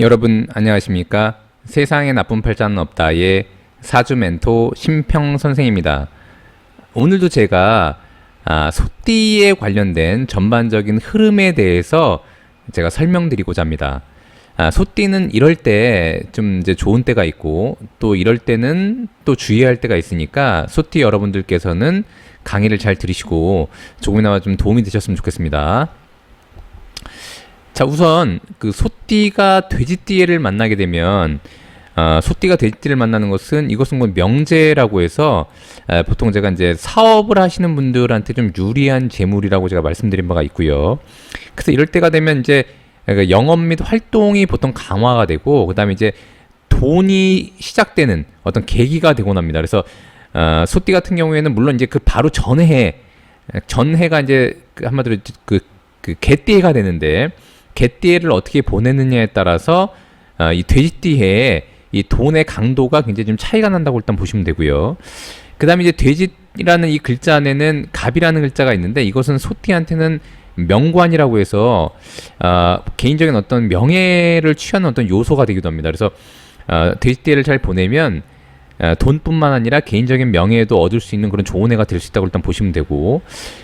여러분 안녕하십니까? 세상에 나쁜 팔자는 없다의 사주 멘토 심평 선생입니다. 오늘도 제가 소띠에 관련된 전반적인 흐름에 대해서 제가 설명드리고자 합니다. 소띠는 이럴 때 좀 이제 좋은 때가 있고 또 이럴 때는 또 주의할 때가 있으니까 소띠 여러분들께서는 강의를 잘 들으시고 조금이나마 좀 도움이 되셨으면 좋겠습니다. 자, 우선 그 소띠가 돼지띠를 만나게 되면 소띠가 돼지띠를 만나는 것은 이것은 뭐 명제라고 해서 보통 제가 이제 사업을 하시는 분들한테 좀 유리한 재물이라고 제가 말씀드린 바가 있고요. 그래서 이럴 때가 되면 이제 영업 및 활동이 보통 강화가 되고 그다음에 이제 돈이 시작되는 어떤 계기가 되곤 합니다. 그래서 소띠 같은 경우에는 물론 이제 그 바로 전해가 이제 한마디로 그 개띠해가 되는데 개띠해를 어떻게 보내느냐에 따라서 이 돼지띠해에 이 돈의 강도가 굉장히 좀 차이가 난다고 일단 보시면 되고요. 그 다음에 이제 돼지라는 이 글자 안에는 갑이라는 글자가 있는데 이것은 소띠한테는 명관이라고 해서 개인적인 어떤 명예를 취하는 어떤 요소가 되기도 합니다. 그래서 돼지띠해를 잘 보내면 돈뿐만 아니라 개인적인 명예도 얻을 수 있는 그런 좋은 해가 될 수 있다고 일단 보시면 되고,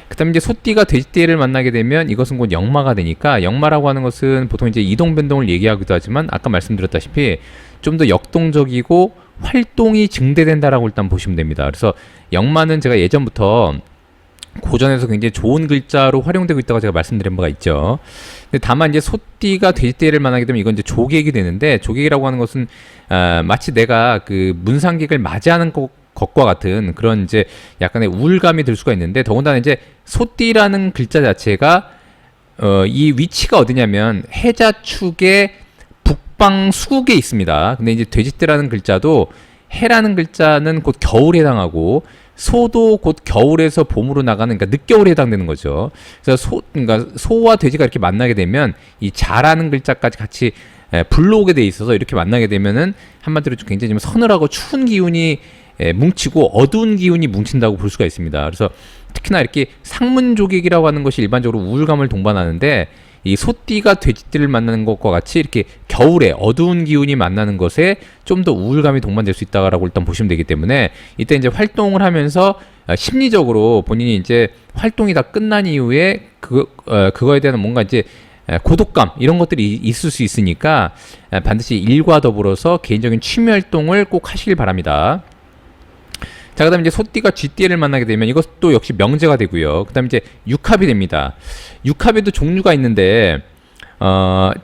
그 다음에 이제 소띠가 돼지띠해를 만나게 되면 이것은 곧 역마가 되니까, 역마라고 하는 것은 보통 이제 이동 변동을 얘기하기도 하지만 아까 말씀드렸다시피 좀 더 역동적이고 활동이 증대된다라고 일단 보시면 됩니다. 그래서 역마는 제가 예전부터 고전에서 굉장히 좋은 글자로 활용되고 있다고 제가 말씀드린 바가 있죠. 근데 다만 이제 소띠가 돼지띠해를 만나게 되면 이건 이제 조객이 되는데, 조객이라고 하는 것은 마치 내가 그 문상객을 맞이하는 것과 같은 그런 이제 약간의 우울감이 들 수가 있는데, 더군다나 이제 소띠라는 글자 자체가 이 위치가 어디냐면 해자축의 북방 수국에 있습니다. 근데 이제 돼지띠라는 글자도 해라는 글자는 곧 겨울에 해당하고 소도 곧 겨울에서 봄으로 나가는, 그러니까 늦겨울에 해당되는 거죠. 그래서 그러니까 소와 돼지가 이렇게 만나게 되면 이 자라는 글자까지 같이 불러오게 돼 있어서 이렇게 만나게 되면은 한마디로 굉장히 좀 서늘하고 추운 기운이 뭉치고 어두운 기운이 뭉친다고 볼 수가 있습니다. 그래서 특히나 이렇게 상문조객이라고 하는 것이 일반적으로 우울감을 동반하는데, 이 소띠가 돼지띠를 만나는 것과 같이 이렇게 겨울에 어두운 기운이 만나는 것에 좀 더 우울감이 동반될 수 있다라고 일단 보시면 되기 때문에, 이때 이제 활동을 하면서 심리적으로 본인이 이제 활동이 다 끝난 이후에 그거에 대한 뭔가 이제 고독감 이런 것들이 있을 수 있으니까 반드시 일과 더불어서 개인적인 취미 활동을 꼭 하시길 바랍니다. 자, 그 다음에 이제 소띠가 쥐띠를 만나게 되면 이것도 역시 명제가 되고요. 그 다음에 이제 육합이 됩니다. 육합에도 종류가 있는데, 그러니까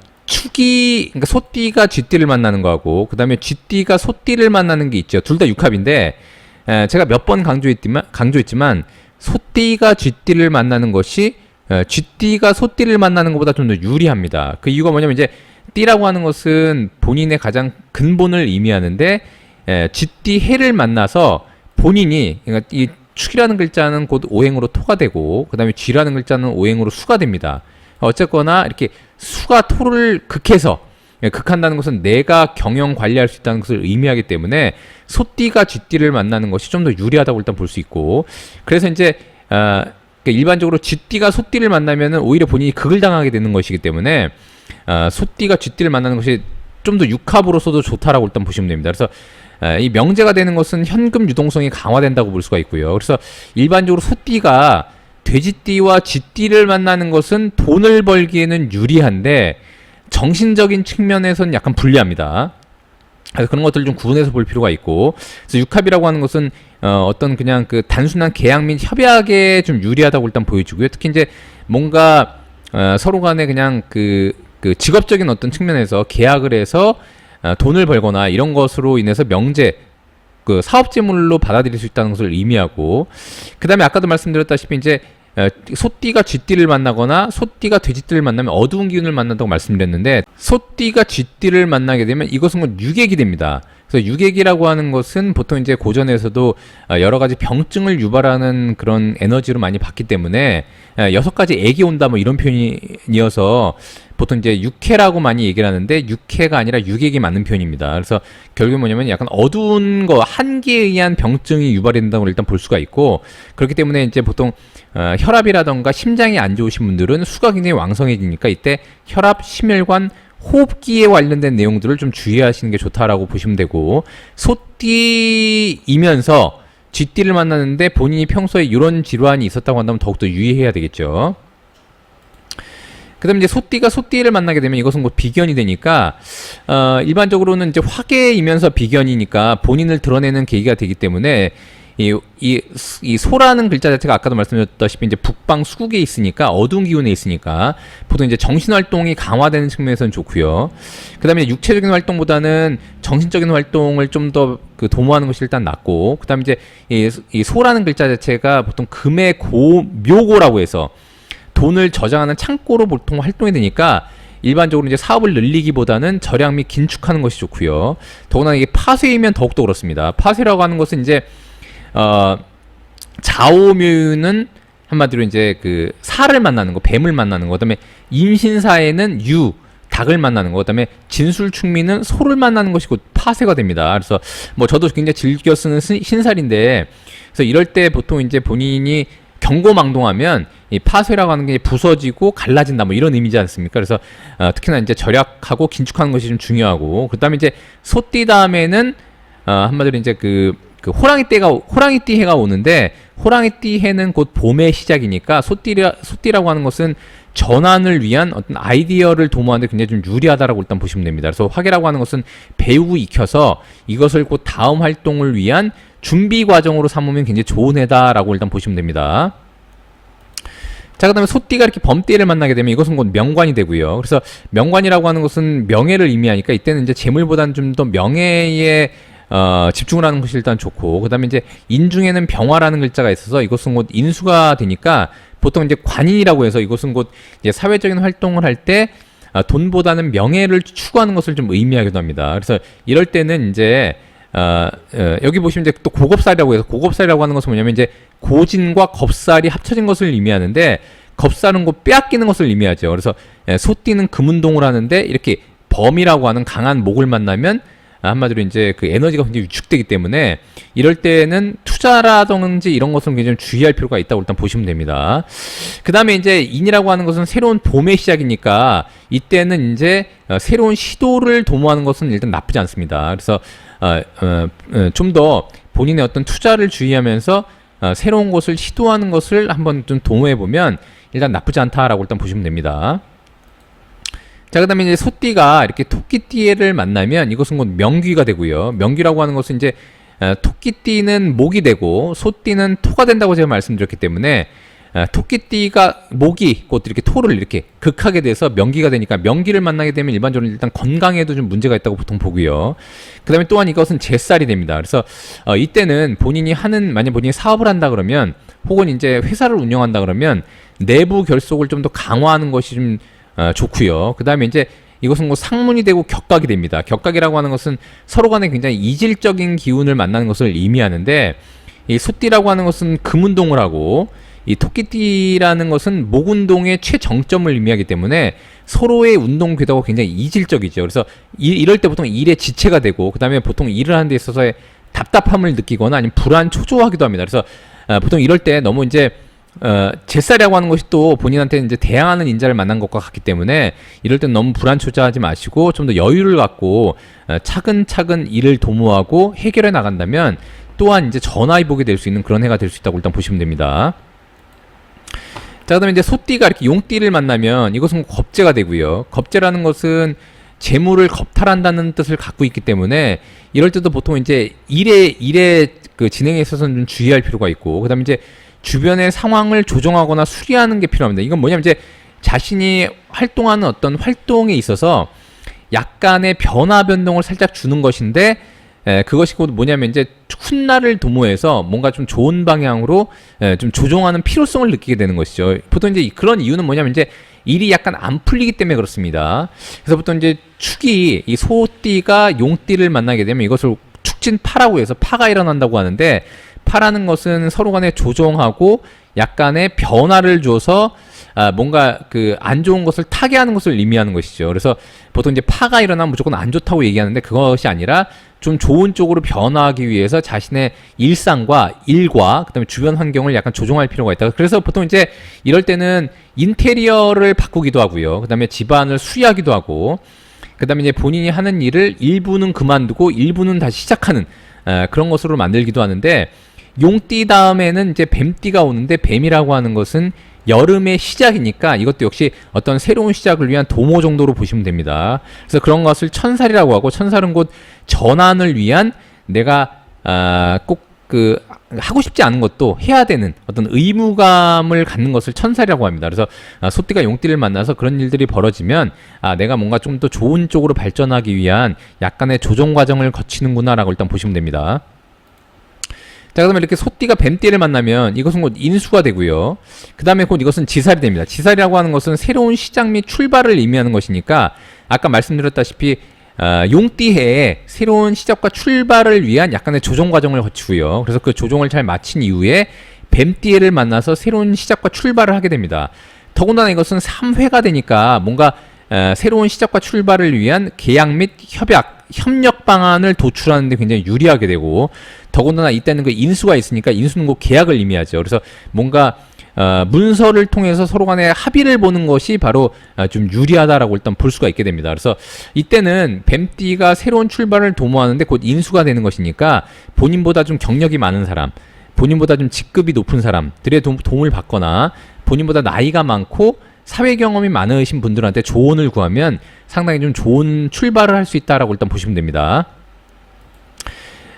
소띠가 쥐띠를 만나는 거하고, 그 다음에 쥐띠가 소띠를 만나는 게 있죠. 둘 다 육합인데, 제가 몇 번 강조했지만, 소띠가 쥐띠를 만나는 것이, 쥐띠가 소띠를 만나는 것보다 좀 더 유리합니다. 그 이유가 뭐냐면 이제, 띠라고 하는 것은 본인의 가장 근본을 의미하는데, 쥐띠 해를 만나서 본인이, 그러니까 이 축이라는 글자는 곧 오행으로 토가 되고 그 다음에 쥐라는 글자는 오행으로 수가 됩니다. 어쨌거나 이렇게 수가 토를 극한다는 것은 내가 경영 관리할 수 있다는 것을 의미하기 때문에 소띠가 쥐띠를 만나는 것이 좀 더 유리하다고 일단 볼 수 있고, 그래서 이제 일반적으로 쥐띠가 소띠를 만나면은 오히려 본인이 극을 당하게 되는 것이기 때문에 소띠가 쥐띠를 만나는 것이 좀 더 육합으로서도 좋다라고 일단 보시면 됩니다. 그래서 이 명제가 되는 것은 현금 유동성이 강화된다고 볼 수가 있고요. 그래서 일반적으로 소띠가 돼지띠와 쥐띠를 만나는 것은 돈을 벌기에는 유리한데 정신적인 측면에서는 약간 불리합니다. 그래서 그런 것들을 좀 구분해서 볼 필요가 있고, 그래서 육합이라고 하는 것은 어떤 그냥 그 단순한 계약 및 협약에 좀 유리하다고 일단 보여주고요. 특히 이제 뭔가 서로 간에 그냥 그 직업적인 어떤 측면에서 계약을 해서 돈을 벌거나 이런 것으로 인해서 명제, 그 사업재물로 받아들일 수 있다는 것을 의미하고, 그 다음에 아까도 말씀드렸다시피 이제 소띠가 쥐띠를 만나거나 소띠가 돼지띠를 만나면 어두운 기운을 만난다고 말씀드렸는데, 소띠가 쥐띠를 만나게 되면 이것은 뭐 유객이 됩니다. 그래서 유객이라고 하는 것은 보통 이제 고전에서도 여러 가지 병증을 유발하는 그런 에너지로 많이 봤기 때문에 6가지 액이 온다 뭐 이런 표현이어서 보통 이제 육해라고 많이 얘기를 하는데 육해가 아니라 유객이 맞는 표현입니다. 그래서 결국에 뭐냐면 약간 어두운 거, 한계에 의한 병증이 유발이 된다고 일단 볼 수가 있고, 그렇기 때문에 이제 보통 혈압이라던가 심장이 안 좋으신 분들은 수가 굉장히 왕성해지니까 이때 혈압, 심혈관, 호흡기에 관련된 내용들을 좀 주의하시는 게 좋다라고 보시면 되고, 소띠이면서 쥐띠를 만났는데 본인이 평소에 이런 질환이 있었다고 한다면 더욱더 유의해야 되겠죠. 그 다음에 이제 소띠가 소띠를 만나게 되면 이것은 곧 비견이 되니까, 일반적으로는 이제 화계이면서 비견이니까 본인을 드러내는 계기가 되기 때문에, 이 소라는 글자 자체가 아까도 말씀드렸다시피 이제 북방 수국에 있으니까, 어두운 기운에 있으니까 보통 이제 정신 활동이 강화되는 측면에서는 좋고요. 그다음에 육체적인 활동보다는 정신적인 활동을 좀 더 그 도모하는 것이 일단 낫고, 그다음에 이제 이 소라는 글자 자체가 보통 금의 묘고라고 해서 돈을 저장하는 창고로 보통 활동이 되니까 일반적으로 이제 사업을 늘리기보다는 절약 및 긴축하는 것이 좋고요. 더구나 이게 파쇄이면 더욱더 그렇습니다. 파쇄라고 하는 것은 이제 자오묘유는 한마디로 이제 그 살을 만나는 거, 뱀을 만나는 거, 그다음에 임신사에는 닭을 만나는 거, 그다음에 진술충미는 소를 만나는 것이 곧 파쇄가 됩니다. 그래서 뭐 저도 굉장히 즐겨 쓰는 신살인데, 그래서 이럴 때 보통 이제 본인이 경고망동하면 이 파쇄라고 하는 게 부서지고 갈라진다 뭐 이런 의미지 않습니까? 그래서 특히나 이제 절약하고 긴축하는 것이 좀 중요하고, 그다음에 이제 소띠 다음에는 한마디로 이제 그 호랑이띠 해가 오는데, 호랑이띠 해는 곧 봄의 시작이니까 소띠라고 하는 것은 전환을 위한 어떤 아이디어를 도모하는데 굉장히 좀 유리하다라고 일단 보시면 됩니다. 그래서 화계라고 하는 것은 배우고 익혀서 이것을 곧 다음 활동을 위한 준비 과정으로 삼으면 굉장히 좋은 해다라고 일단 보시면 됩니다. 자, 그 다음에 소띠가 이렇게 범띠를 만나게 되면 이것은 곧 명관이 되고요. 그래서 명관이라고 하는 것은 명예를 의미하니까 이때는 이제 재물보다는 좀 더 명예에 집중을 하는 것이 일단 좋고, 그 다음에 이제 인중에는 병화라는 글자가 있어서 이것은 곧 인수가 되니까 보통 이제 관인이라고 해서 이것은 곧 이제 사회적인 활동을 할 때 돈보다는 명예를 추구하는 것을 좀 의미하기도 합니다. 그래서 이럴 때는 이제 여기 보시면 이제 또 고겁살이라고 해서, 고겁살이라고 하는 것은 뭐냐면 이제 고진과 겁살이 합쳐진 것을 의미하는데, 겁살은 곧 빼앗기는 것을 의미하죠. 그래서 소띠는 금운동을 하는데 이렇게 범이라고 하는 강한 목을 만나면 한마디로 이제 그 에너지가 굉장히 위축되기 때문에 이럴 때는 투자라든지 이런 것은 굉장히 주의할 필요가 있다고 일단 보시면 됩니다. 그 다음에 이제 인이라고 하는 것은 새로운 봄의 시작이니까 이때는 이제 새로운 시도를 도모하는 것은 일단 나쁘지 않습니다. 그래서 좀 더 본인의 어떤 투자를 주의하면서 새로운 것을 시도하는 것을 한번 좀 도모해 보면 일단 나쁘지 않다라고 일단 보시면 됩니다. 자, 그 다음에 이제 소띠가 이렇게 토끼띠를 만나면 이것은 곧 명귀가 되고요. 명귀라고 하는 것은 이제 토끼띠는 목이 되고 소띠는 토가 된다고 제가 말씀드렸기 때문에 토끼띠가 목이 곧 이렇게 토를 이렇게 극하게 돼서 명귀가 되니까, 명귀를 만나게 되면 일반적으로 일단 건강에도 좀 문제가 있다고 보통 보고요. 그 다음에 또한 이것은 제살이 됩니다. 그래서 이때는 만약 본인이 사업을 한다 그러면, 혹은 이제 회사를 운영한다 그러면 내부 결속을 좀 더 강화하는 것이 좀 좋고요. 그 다음에 이제 이것은 뭐 상문이 되고 격각이 됩니다. 격각이라고 하는 것은 서로 간에 굉장히 이질적인 기운을 만나는 것을 의미하는데, 이 소띠라고 하는 것은 금운동을 하고 이 토끼띠라는 것은 목운동의 최정점을 의미하기 때문에 서로의 운동 궤도가 굉장히 이질적이죠. 그래서 이럴 때 보통 일에 지체가 되고, 그 다음에 보통 일을 하는 데 있어서의 답답함을 느끼거나 아니면 불안, 초조하기도 합니다. 그래서 보통 이럴 때 너무 이제 제살이라고 하는 것이 또 본인한테 이제 대항하는 인자를 만난 것과 같기 때문에 이럴 땐 너무 불안초조하지 마시고 좀 더 여유를 갖고 차근차근 일을 도모하고 해결해 나간다면 또한 이제 전화위복이 될 수 있는 그런 해가 될 수 있다고 일단 보시면 됩니다. 자, 그다음에 이제 소띠가 이렇게 용띠를 만나면 이것은 겁재가 되고요. 겁재라는 것은 재물을 겁탈한다는 뜻을 갖고 있기 때문에 이럴 때도 보통 이제 일의 그 진행에 있어서는 좀 주의할 필요가 있고, 그다음에 이제 주변의 상황을 조정하거나 수리하는 게 필요합니다. 이건 뭐냐면 이제 자신이 활동하는 어떤 활동에 있어서 약간의 변화 변동을 살짝 주는 것인데, 그것이 곧 뭐냐면 이제 훗날을 도모해서 뭔가 좀 좋은 방향으로 좀 조정하는 필요성을 느끼게 되는 것이죠. 보통 이제 그런 이유는 뭐냐면 이제 일이 약간 안 풀리기 때문에 그렇습니다. 그래서 보통 이제 축이 이 소띠가 용띠를 만나게 되면 이것을 축진파라고 해서 파가 일어난다고 하는데, 파라는 것은 서로 간에 조정하고 약간의 변화를 줘서 뭔가 그 안 좋은 것을 타개하는 것을 의미하는 것이죠. 그래서 보통 이제 파가 일어나면 무조건 안 좋다고 얘기하는데, 그것이 아니라 좀 좋은 쪽으로 변화하기 위해서 자신의 일상과 일과 그다음에 주변 환경을 약간 조정할 필요가 있다. 그래서 보통 이제 이럴 때는 인테리어를 바꾸기도 하고요. 그다음에 집안을 수리하기도 하고, 그 다음에 이제 본인이 하는 일을 일부는 그만두고 일부는 다시 시작하는 그런 것으로 만들기도 하는데, 용띠 다음에는 이제 뱀띠가 오는데, 뱀이라고 하는 것은 여름의 시작이니까 이것도 역시 어떤 새로운 시작을 위한 도모 정도로 보시면 됩니다. 그래서 그런 것을 천살이라고 하고, 천살은 곧 전환을 위한 내가 꼭 그 하고 싶지 않은 것도 해야 되는 어떤 의무감을 갖는 것을 천살이라고 합니다. 그래서 소띠가 용띠를 만나서 그런 일들이 벌어지면 내가 뭔가 좀 더 좋은 쪽으로 발전하기 위한 약간의 조정 과정을 거치는구나라고 일단 보시면 됩니다. 자, 그다음에 이렇게 소띠가 뱀띠를 만나면 이것은 곧 인수가 되고요. 그 다음에 곧 이것은 지살이 됩니다. 지살이라고 하는 것은 새로운 시작 및 출발을 의미하는 것이니까, 아까 말씀드렸다시피 용띠해에 새로운 시작과 출발을 위한 약간의 조정 과정을 거치고요. 그래서 그 조정을 잘 마친 이후에 뱀띠해를 만나서 새로운 시작과 출발을 하게 됩니다. 더군다나 이것은 3회가 되니까 뭔가 새로운 시작과 출발을 위한 계약 및 협력 방안을 도출하는 데 굉장히 유리하게 되고, 더군다나 이때는 그 인수가 있으니까, 인수는 곧 계약을 의미하죠. 그래서 뭔가 문서를 통해서 서로 간에 합의를 보는 것이 바로 좀 유리하다라고 일단 볼 수가 있게 됩니다. 그래서 이때는 뱀띠가 새로운 출발을 도모하는데 곧 인수가 되는 것이니까, 본인보다 좀 경력이 많은 사람, 본인보다 좀 직급이 높은 사람들의 도움을 받거나, 본인보다 나이가 많고 사회 경험이 많으신 분들한테 조언을 구하면 상당히 좀 좋은 출발을 할 수 있다라고 일단 보시면 됩니다.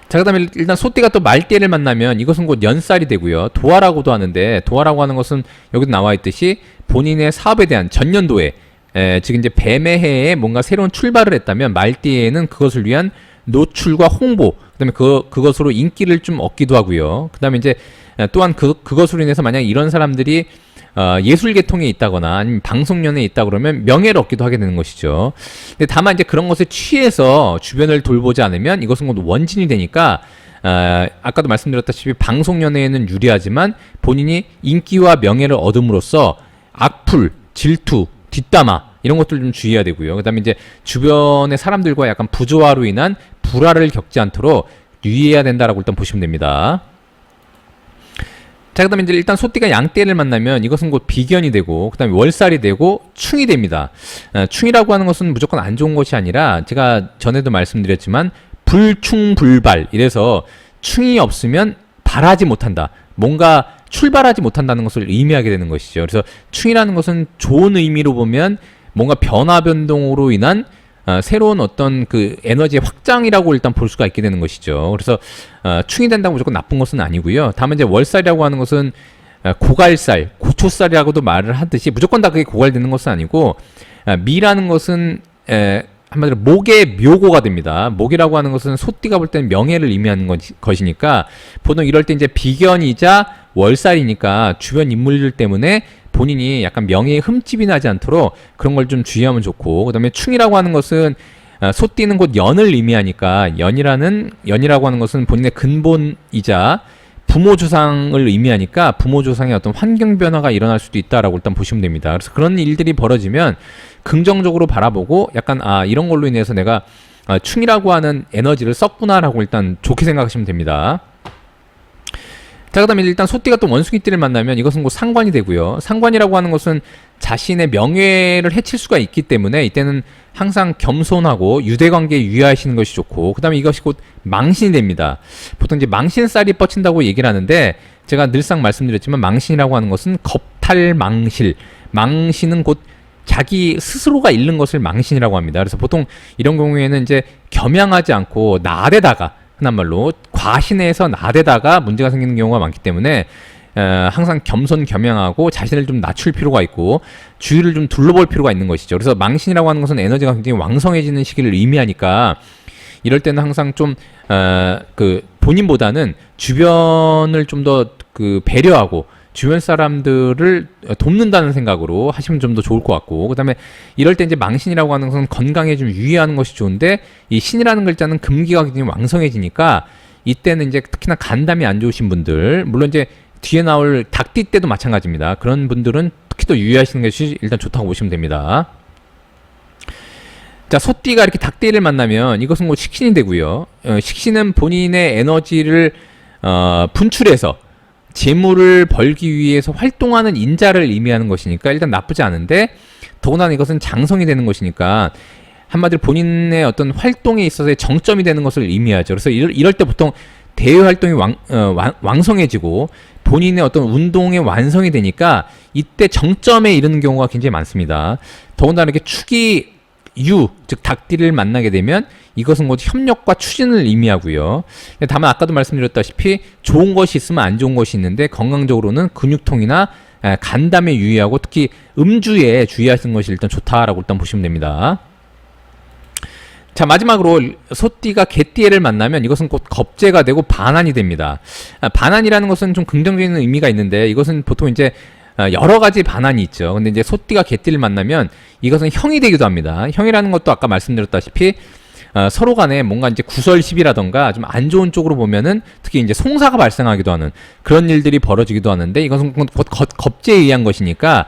자, 그 다음에 일단 소띠가 또 말띠를 만나면 이것은 곧 연살이 되고요. 도화라고도 하는데, 도화라고 하는 것은 여기도 나와 있듯이 본인의 사업에 대한 전년도에, 즉 이제 뱀의 해에 뭔가 새로운 출발을 했다면, 말띠에는 그것을 위한 노출과 홍보, 그 다음에 그것으로 인기를 좀 얻기도 하고요. 그 다음에 이제 또한 그것으로 인해서 만약 이런 사람들이 예술 계통에 있다거나 아니면 방송연에 있다 그러면 명예를 얻기도 하게 되는 것이죠. 근데 다만 이제 그런 것에 취해서 주변을 돌보지 않으면 이것은 곧 원진이 되니까, 아까도 말씀드렸다시피 방송연예에는 유리하지만 본인이 인기와 명예를 얻음으로써 악플, 질투, 뒷담화 이런 것들 좀 주의해야 되고요. 그 다음에 이제 주변의 사람들과 약간 부조화로 인한 불화를 겪지 않도록 유의해야 된다라고 일단 보시면 됩니다. 자, 그 다음에 이제 일단 소띠가 양띠를 만나면 이것은 곧 비견이 되고, 그 다음에 월살이 되고 충이 됩니다. 충이라고 하는 것은 무조건 안 좋은 것이 아니라, 제가 전에도 말씀드렸지만 불충불발, 이래서 충이 없으면 발하지 못한다, 뭔가 출발하지 못한다는 것을 의미하게 되는 것이죠. 그래서 충이라는 것은 좋은 의미로 보면 뭔가 변화 변동으로 인한 새로운 어떤 그 에너지의 확장이라고 일단 볼 수가 있게 되는 것이죠. 그래서 충이 된다고 무조건 나쁜 것은 아니고요. 다만 이제 월살이라고 하는 것은 고갈살, 고초살이라고도 말을 하듯이 무조건 다 그게 고갈되는 것은 아니고, 미라는 것은 한마디로 목의 묘고가 됩니다. 목이라고 하는 것은 소띠가 볼 때는 명예를 의미하는 것이니까, 보통 이럴 때 이제 비견이자 월살이니까 주변 인물들 때문에 본인이 약간 명예에 흠집이 나지 않도록 그런 걸 좀 주의하면 좋고, 그 다음에 충이라고 하는 것은 소띠는 곧 연을 의미하니까, 연이라고 하는 것은 본인의 근본이자 부모 조상을 의미하니까 부모 조상의 어떤 환경 변화가 일어날 수도 있다라고 일단 보시면 됩니다. 그래서 그런 일들이 벌어지면 긍정적으로 바라보고, 약간 이런 걸로 인해서 내가 충이라고 하는 에너지를 썼구나라고 일단 좋게 생각하시면 됩니다. 자, 그 다음에 일단 소띠가 또 원숭이띠를 만나면 이것은 곧 상관이 되고요. 상관이라고 하는 것은 자신의 명예를 해칠 수가 있기 때문에 이때는 항상 겸손하고 유대관계에 유의하시는 것이 좋고, 그 다음에 이것이 곧 망신이 됩니다. 보통 이제 망신살이 뻗친다고 얘기를 하는데, 제가 늘상 말씀드렸지만 망신이라고 하는 것은 겁탈망실, 망신은 곧 자기 스스로가 잃는 것을 망신이라고 합니다. 그래서 보통 이런 경우에는 이제 겸양하지 않고 나대다가, 흔한 말로 과신해서 나대다가 문제가 생기는 경우가 많기 때문에 항상 겸손겸양하고 자신을 좀 낮출 필요가 있고 주위를 좀 둘러볼 필요가 있는 것이죠. 그래서 망신이라고 하는 것은 에너지가 굉장히 왕성해지는 시기를 의미하니까, 이럴 때는 항상 좀 본인보다는 주변을 좀 더 배려하고 주변 사람들을 돕는다는 생각으로 하시면 좀 더 좋을 것 같고, 그 다음에 이럴 때 이제 망신이라고 하는 것은 건강에 좀 유의하는 것이 좋은데, 이 신이라는 글자는 금기가 굉장히 왕성해지니까 이때는 이제 특히나 간담이 안 좋으신 분들, 물론 이제 뒤에 나올 닭띠 때도 마찬가지입니다. 그런 분들은 특히 더 유의하시는 것이 일단 좋다고 보시면 됩니다. 자, 소띠가 이렇게 닭띠를 만나면 이것은 뭐 식신이 되고요. 식신은 본인의 에너지를 분출해서 재물을 벌기 위해서 활동하는 인자를 의미하는 것이니까 일단 나쁘지 않은데, 더군다나 이것은 장성이 되는 것이니까 한마디로 본인의 어떤 활동에 있어서의 정점이 되는 것을 의미하죠. 그래서 이럴 때 보통 대외 활동이 왕성해지고 본인의 어떤 운동의 완성이 되니까 이때 정점에 이르는 경우가 굉장히 많습니다. 더군다나 이렇게 축이 즉 닭띠를 만나게 되면 이것은 곧 협력과 추진을 의미하고요. 다만 아까도 말씀드렸다시피 좋은 것이 있으면 안 좋은 것이 있는데 건강적으로는 근육통이나 간담에 유의하고 특히 음주에 주의하시는 것이 일단 좋다라고 일단 보시면 됩니다. 자, 마지막으로 소띠가 개띠를 만나면 이것은 곧 겁재가 되고 반환이 됩니다. 반환이라는 것은 좀 긍정적인 의미가 있는데 이것은 보통 이제 여러 가지 반환이 있죠. 근데 이제 소띠가 개띠를 만나면 이것은 형이 되기도 합니다. 형이라는 것도 아까 말씀드렸다시피 서로 간에 뭔가 이제 구설시비라던가 좀 안 좋은 쪽으로 보면은 특히 이제 송사가 발생하기도 하는 그런 일들이 벌어지기도 하는데 이것은 곧 겁재에 의한 것이니까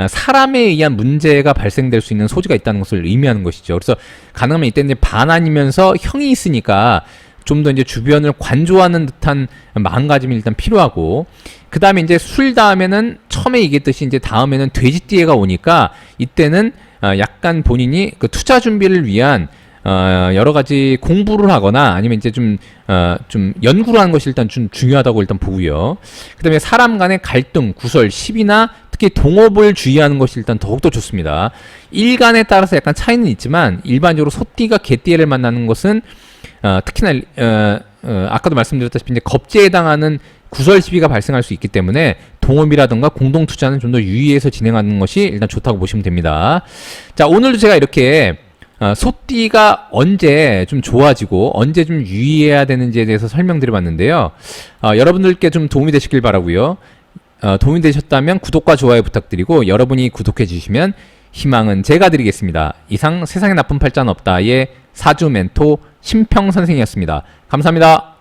사람에 의한 문제가 발생될 수 있는 소지가 있다는 것을 의미하는 것이죠. 그래서 가능하면 이때는 이제 반환이면서 형이 있으니까 좀 더 이제 주변을 관조하는 듯한 마음가짐이 일단 필요하고 그 다음에 이제 술 다음에는 처음에 얘기했듯이 이제 다음에는 돼지띠해가 오니까 이때는 약간 본인이 그 투자 준비를 위한 여러 가지 공부를 하거나 아니면 이제 좀 연구를 하는 것이 일단 좀 중요하다고 일단 보고요. 그 다음에 사람 간의 갈등, 구설, 시비나 특히 동업을 주의하는 것이 일단 더욱더 좋습니다. 일간에 따라서 약간 차이는 있지만 일반적으로 소띠가 개띠를 만나는 것은 특히나 아까도 말씀드렸다시피 이제 겁재에 해당하는 구설 시비가 발생할 수 있기 때문에 동업이라든가 공동 투자는 좀 더 유의해서 진행하는 것이 일단 좋다고 보시면 됩니다. 자, 오늘도 제가 이렇게 소띠가 언제 좀 좋아지고 언제 좀 유의해야 되는지에 대해서 설명드려봤는데요. 여러분들께 좀 도움이 되시길 바라고요. 도움이 되셨다면 구독과 좋아요 부탁드리고 여러분이 구독해 주시면 희망은 제가 드리겠습니다. 이상 세상에 나쁜 팔자는 없다의 사주 멘토 심평 선생이었습니다. 감사합니다.